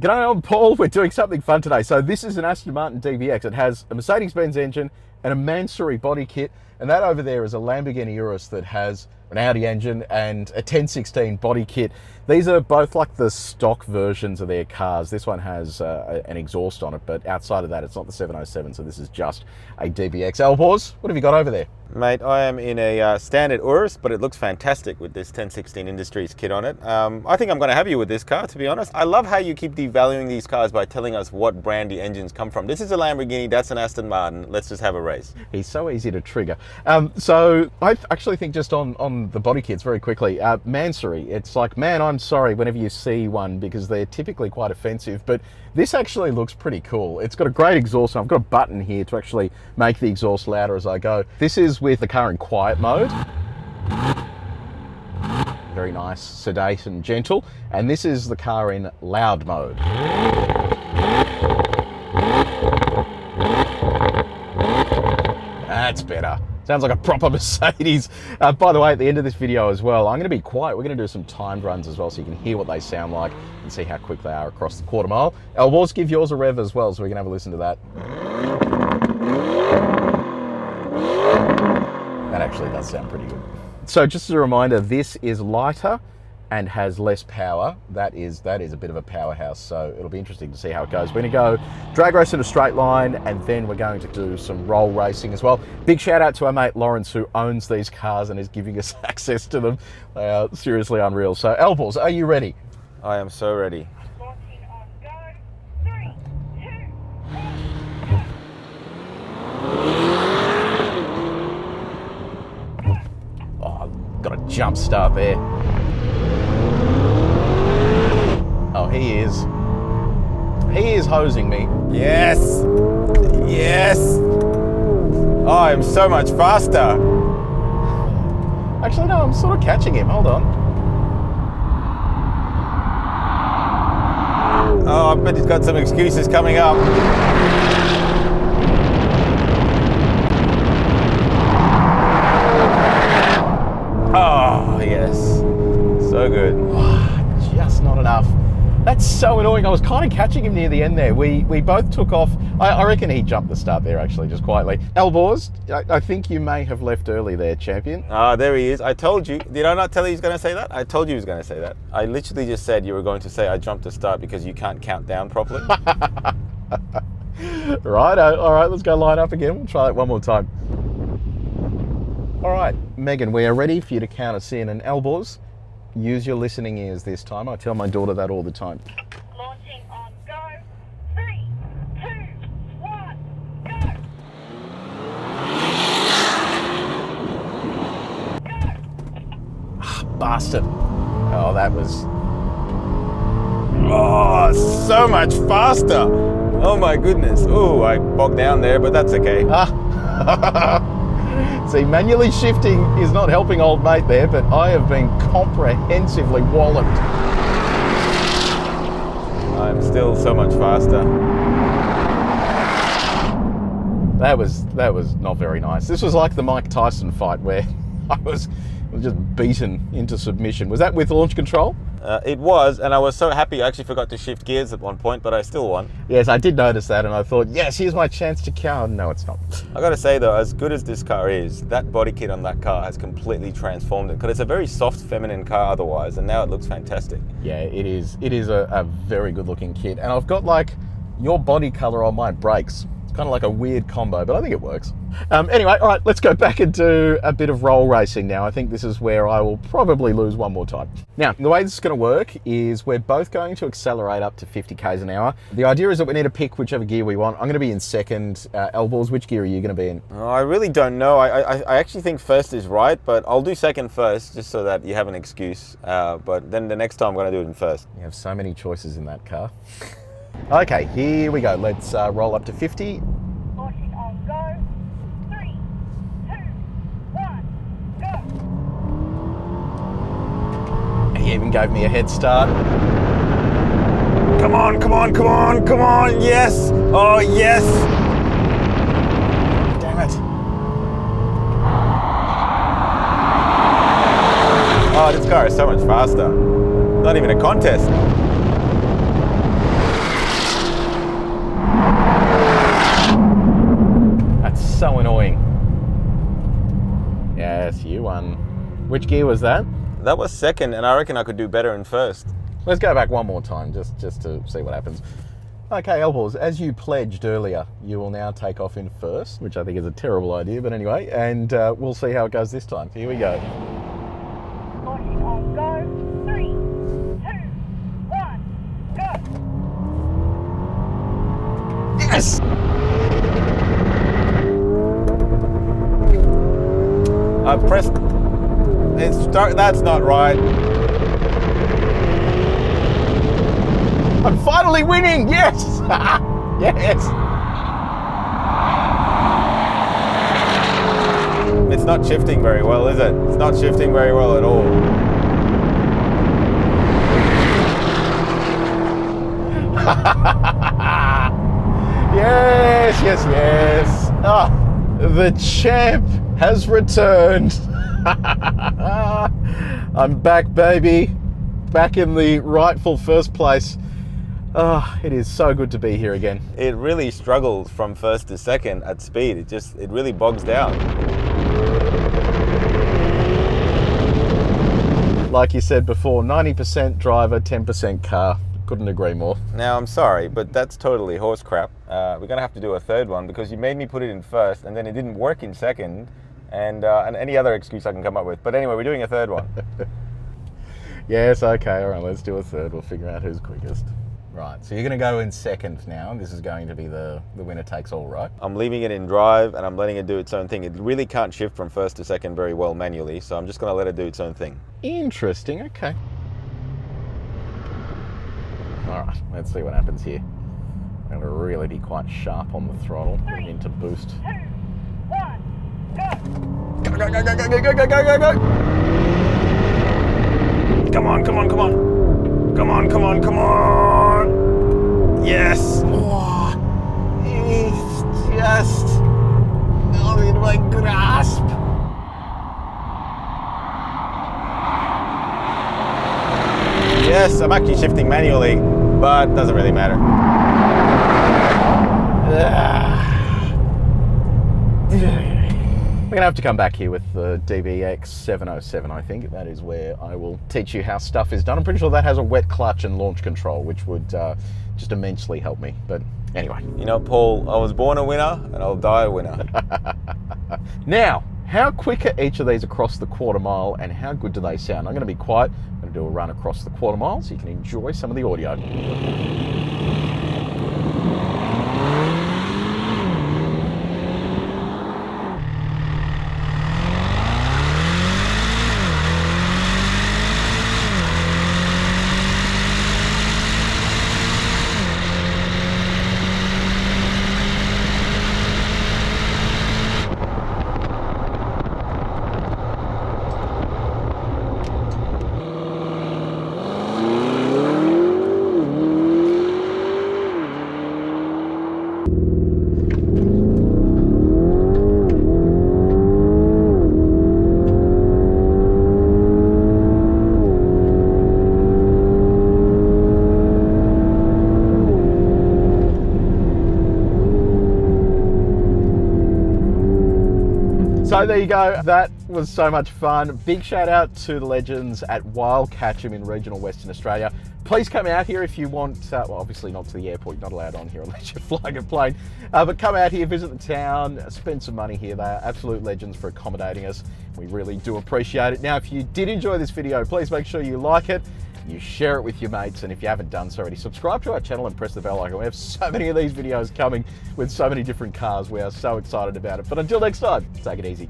G'day, I'm Paul. We're doing something fun today. So this is an Aston Martin DBX. It has a Mercedes-Benz engine and a Mansory body kit. And that over there is a Lamborghini Urus that has an Audi engine and a 1016 body kit. These are both like the stock versions of their cars. This one has an exhaust on it, but outside of that, it's not the 707. So this is just a DBX. Alborz, what have you got over there? Mate, I am in a standard Urus, but it looks fantastic with this 1016 Industries kit on it. I think I'm going to have you with this car, to be honest. I love how you keep devaluing these cars by telling us what brand the engines come from. This is a Lamborghini, that's an Aston Martin. Let's just have a race. He's so easy to trigger. So I actually think just on the body kits very quickly, Mansory, it's like, man, I'm sorry whenever you see one because they're typically quite offensive, but this actually looks pretty cool. It's got a great exhaust. I've got a button here to actually make the exhaust louder as I go. This is with the car in quiet mode. Very nice, sedate and gentle. And this is the car in loud mode. That's better. Sounds like a proper Mercedes. By the way, at the end of this video as well, I'm going to be quiet. We're going to do some timed runs as well so you can hear what they sound like and see how quick they are across the quarter mile. Alborz, give yours a rev as well so we can have a listen to that. That actually does sound pretty good. So just as a reminder, this is lighter and has less power. That is a bit of a powerhouse, so it'll be interesting to see how it goes. We're gonna go drag race in a straight line, and then we're going to do some roll racing as well. Big shout out to our mate Lawrence, who owns these cars and is giving us access to them. They are seriously unreal. So Alborz, are you ready? I am so ready. Launching on go. 3, 2, 1. Oh, got a jump start there. Oh, he is hosing me. Yes! Yes! Oh, I'm so much faster. Actually, no, I'm sort of catching him. Hold on. Oh, I bet he's got some excuses coming up. Oh, yes. So good. Just not enough. That's so annoying. I was kind of catching him near the end there. We both took off. I reckon he jumped the start there, actually, just quietly. Alborz, I think you may have left early there, champion. Ah, there he is. I told you. Did I not tell you he was going to say that? I told you he was going to say that. I literally just said you were going to say I jumped the start because you can't count down properly. Right, all right, let's go line up again. We'll try that one more time. All right, Megan, we are ready for you to count us in. And Alborz, use your listening ears this time. I tell my daughter that all the time. Launching on go. 3, 2, 1, go. Bastard. Oh, that was... Oh, so much faster. Oh my goodness. Oh, I bogged down there, but that's okay. See, manually shifting is not helping old mate there, but I have been comprehensively walloped. I'm still so much faster. That was not very nice. This was like the Mike Tyson fight where I was just beaten into submission. Was that with launch control? It was, and I was so happy I actually forgot to shift gears at one point, but I still won. Yes, I did notice that, and I thought, yes, here's my chance to count. No, it's not. I gotta say though, as good as this car is, that body kit on that car has completely transformed it, because it's a very soft, feminine car otherwise, and now it looks fantastic. Yeah, it is. It is a very good looking kit, and I've got like your body color on my brakes. It's kind of like a weird combo, but I think it works. Anyway, all right, let's go back and do a bit of roll racing now. I think this is where I will probably lose one more time. Now, the way this is going to work is we're both going to accelerate up to 50 k's an hour. The idea is that we need to pick whichever gear we want. I'm going to be in second. Alborz, which gear are you going to be in? Oh, I really don't know. I actually think first is right, but I'll do second first, just so that you have an excuse. But then the next time I'm going to do it in first. You have so many choices in that car. Okay, here we go. Let's roll up to 50. Launching on go. 3, 2, 1, go. He even gave me a head start. Come on, come on, come on, come on, yes! Oh, yes! Damn it. Oh, this car is so much faster. Not even a contest. one. Which gear was that? That was second, and I reckon I could do better in first. Let's go back one more time, just to see what happens. Okay, Alborz, as you pledged earlier, you will now take off in first, which I think is a terrible idea, but anyway, and we'll see how it goes this time. Here we go. Launching on go. 3, 2, 1, go. Yes! I pressed. That's not right. I'm finally winning! Yes! Yes! It's not shifting very well, is it? It's not shifting very well at all. Yes, yes, yes. Ah, the champ has returned. I'm back, baby. Back in the rightful first place. Oh, it is so good to be here again. It really struggles from first to second at speed. It really bogs down. Like you said before, 90% driver, 10% car. Couldn't agree more. Now, I'm sorry, but that's totally horse crap. We're gonna have to do a third one because you made me put it in first and then it didn't work in second, and any other excuse I can come up with. But anyway, we're doing a third one. Yes, okay, all right, let's do a third. We'll figure out who's quickest. Right, so you're going to go in second now. This is going to be the winner takes all, right? I'm leaving it in drive and I'm letting it do its own thing. It really can't shift from first to second very well manually, so I'm just going to let it do its own thing. Interesting, okay. All right, let's see what happens here. I'm going to really be quite sharp on the throttle. Bring into boost. 2, 1, go. Go, go, go, go, go, go, go, go, go, go! Come on, come on, come on. Come on, come on, come on. Yes. Oh, it's just not in my grasp. Yes, I'm actually shifting manually, but it doesn't really matter. We're going to have to come back here with the DBX 707, I think. That is where I will teach you how stuff is done. I'm pretty sure that has a wet clutch and launch control, which would just immensely help me. But anyway. You know, Paul, I was born a winner and I'll die a winner. Now, how quick are each of these across the quarter mile and how good do they sound? I'm going to be quiet. I'm going to do a run across the quarter mile so you can enjoy some of the audio. So there you go, that was so much fun. Big shout out to the legends at Wildcatcham in regional Western Australia. Please come out here if you want, well obviously not to the airport, you're not allowed on here unless you're flying a plane, but come out here, visit the town, spend some money here. They are absolute legends for accommodating us. We really do appreciate it. Now if you did enjoy this video, please make sure you like it, you share it with your mates, and if you haven't done so already, subscribe to our channel and press the bell icon. We have so many of these videos coming with so many different cars. We are so excited about it. But until next time, take it easy.